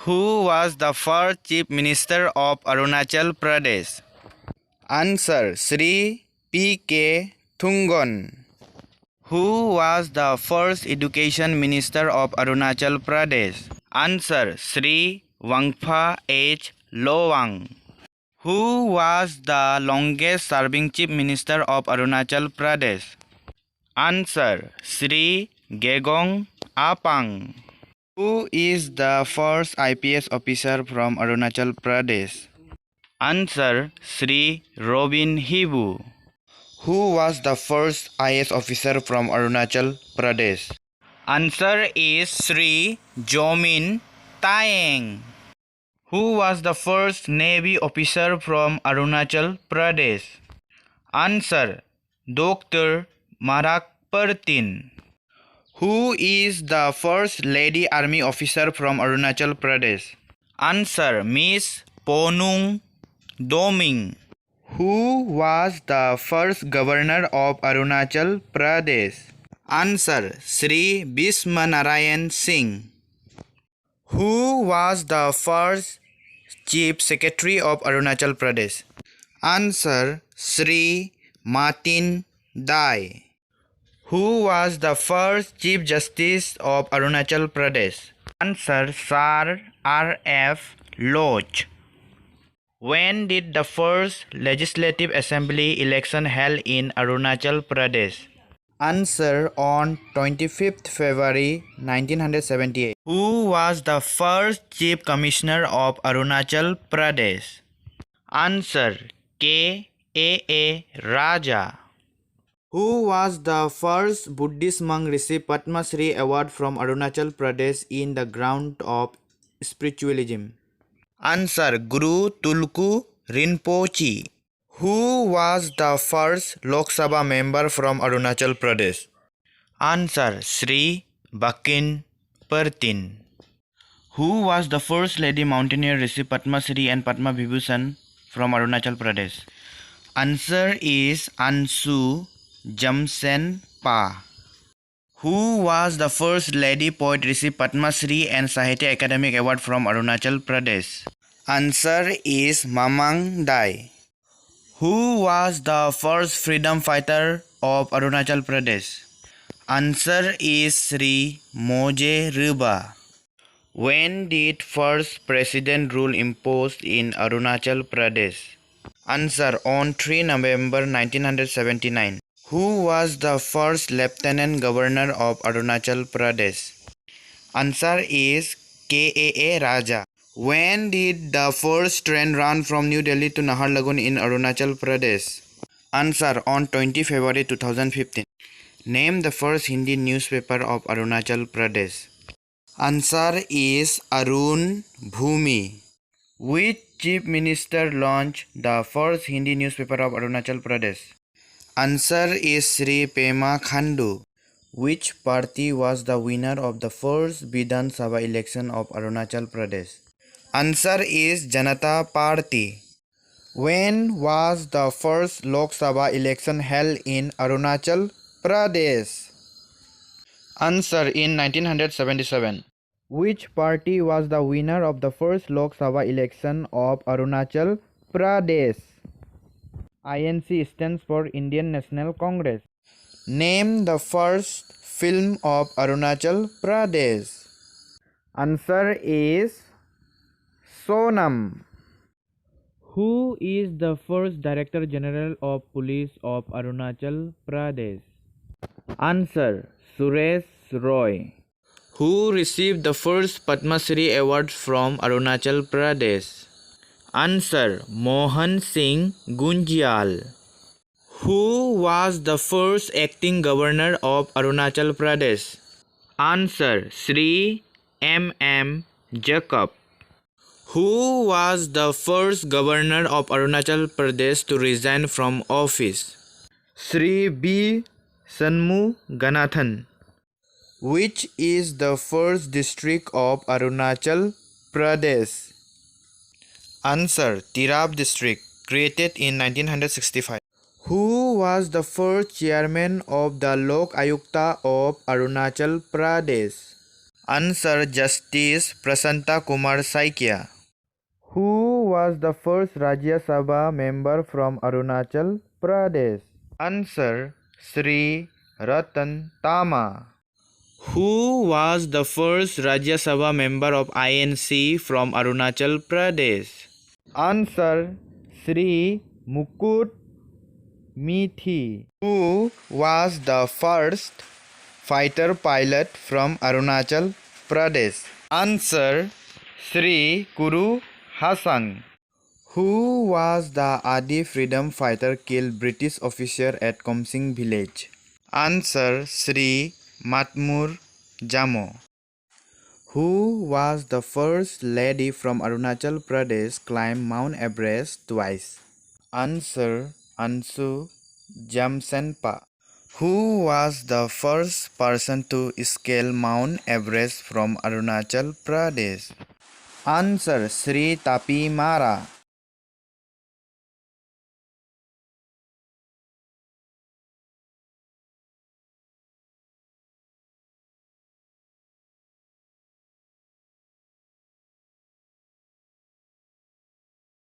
Who was the first Chief Minister of Arunachal Pradesh? Answer: Sri P.K. Thungon. Who was the first Education Minister of Arunachal Pradesh? Answer: Sri Wangpha H. Lowang. Who was the longest serving Chief Minister of Arunachal Pradesh? Answer: Sri Gegong Apang. Who is the first IPS officer from Arunachal Pradesh? Answer: Sri Robin Hibu. Who was the first IS officer from Arunachal Pradesh? Answer is Sri Jomin Taeng. Who was the first Navy officer from Arunachal Pradesh? Answer: Dr. Marak Pertin. Who is the first lady army officer from Arunachal Pradesh? Answer: Miss Ponung Doming. Who was the first governor of Arunachal Pradesh? Answer: Sri Bismanarayan Singh. Who was the first Chief Secretary of Arunachal Pradesh? Answer: Sri Martin Dai. Who was the first Chief Justice of Arunachal Pradesh? Answer: Sir R.F. Loch. When did the first Legislative Assembly election held in Arunachal Pradesh? Answer: on 25th February 1978. Who was the first Chief Commissioner of Arunachal Pradesh? Answer: K.A.A. Raja. Who was the first Buddhist monk receive Padma Shri Award from Arunachal Pradesh in the ground of spiritualism? Answer: Guru Tulku Rinpoche. Who was the first Lok Sabha member from Arunachal Pradesh? Answer: Sri Bakin Pertin. Who was the first lady mountaineer receive Padma Shri and Padma Vibhushan from Arunachal Pradesh? Answer is Ansu Jamsenpa. Who was the first lady poet receive Padma Shri and Sahitya Academic Award from Arunachal Pradesh? Answer is Mamang Dai. Who was the first freedom fighter of Arunachal Pradesh? Answer is Sri Moje Ruba. When did first president rule imposed in Arunachal Pradesh? Answer: on 3 November 1979. Who was the first Lieutenant Governor of Arunachal Pradesh? Answer is K.A.A. Raja. When did the first train run from New Delhi to Naharlagun in Arunachal Pradesh? Answer: on 20 February 2015. Name the first Hindi newspaper of Arunachal Pradesh. Answer is Arun Bhumi. Which Chief Minister launched the first Hindi newspaper of Arunachal Pradesh? Answer is Sri Pema Khandu. Which party was the winner of the first Vidhan Sabha election of Arunachal Pradesh? Answer is Janata Party. When was the first Lok Sabha election held in Arunachal Pradesh? Answer: in 1977. Which party was the winner of the first Lok Sabha election of Arunachal Pradesh? INC stands for Indian National Congress. Name the first film of Arunachal Pradesh. Answer is Sonam. Who is the first Director General of Police of Arunachal Pradesh? Answer: Suresh Roy. Who received the first Padma Shri Award from Arunachal Pradesh? Answer: Mohan Singh Gunjal. Who was the first acting governor of Arunachal Pradesh? Answer: Sri M.M. Jacob. Who was the first governor of Arunachal Pradesh to resign from office? Sri B. Shanmuganathan. Which is the first district of Arunachal Pradesh? Answer: Tirap district, created in 1965. Who was the first chairman of the Lok Ayukta of Arunachal Pradesh? Answer. Justice Prasanta Kumar Saikia. Who was the first Rajya Sabha member from Arunachal Pradesh? Answer. Sri Ratan Tama. Who was the first Rajya Sabha member of INC from Arunachal Pradesh? Answer. Sri Mukut Mithi. Who was the first fighter pilot from Arunachal Pradesh? Answer. Sri Kuru Hassan. Who was the Adi freedom fighter killed British officer at Komsing village? Answer. Sri Matmur Jamo. Who was the first lady from Arunachal Pradesh climb Mount Everest twice? Answer. Ansu Jamsenpa. Who was the first person to scale Mount Everest from Arunachal Pradesh? Answer. Sri Tapi Mara.